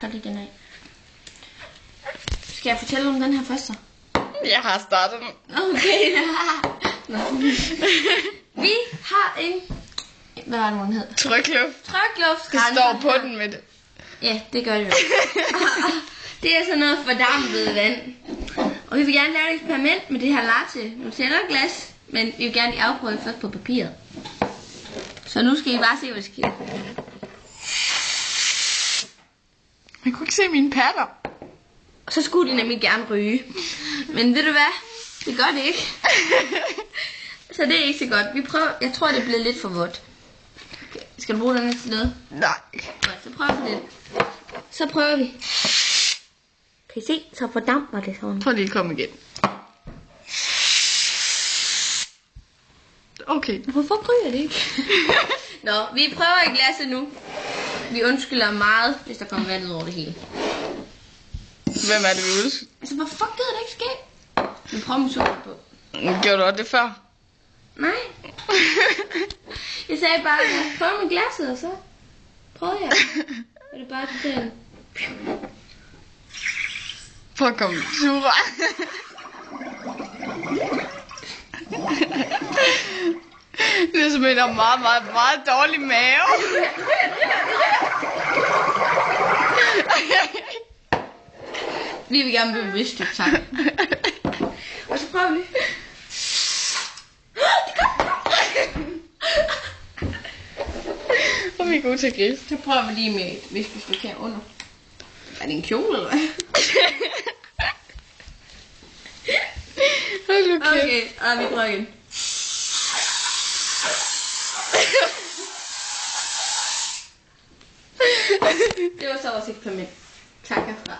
Så lige den af. Skal jeg fortælle om den her først så? Jeg har startet den. Okay. Nå. Vi har en... Hvad var det, den hed? Trykluft. Trykluft. Det står på den med det. Ja, det gør det jo. Det er sådan noget fordampet vand. Og vi vil gerne lave et eksperiment med det her latte Nutella-glas. Men vi vil gerne afprøve det først på papiret. Så nu skal I bare se, hvad der sker. Jeg kunne ikke se mine patter. Og så skulle de nemlig gerne ryge. Men ved du hvad? Det gør det ikke. Så det er ikke så godt. Vi prøver. Jeg tror, det er blevet lidt for vådt. Okay. Skal du bruge den til noget? Nej. Godt, så prøver vi lidt. Så prøver vi. Kan I se? Så fordamper det sådan. Prøv lige at komme igen. Okay. Hvorfor ryger det ikke? Nå, vi prøver i glasset nu. Vi undskylder meget, hvis der kommer vand ud over det hele. Hvem er det, vi undskylder? Altså, hvorfor gider det ikke ske? Vi prøver med sukker på. Gjorde du også det før? Nej. Jeg sagde bare, prøv med glasset, og så prøver jeg. Og det er bare til. Prøv at komme sura. Det er som en, der har meget dårlig mave. Vi vil gerne blive bevidste, tak. Og så prøver vi. Hvor er vi gode til at grise. Så prøver vi lige med et viskestykke her under. Er det en kjole, eller hvad? Hold nu kæft. Okay, og vi prøver igen. Det var så vores eksperiment. Tak herfra.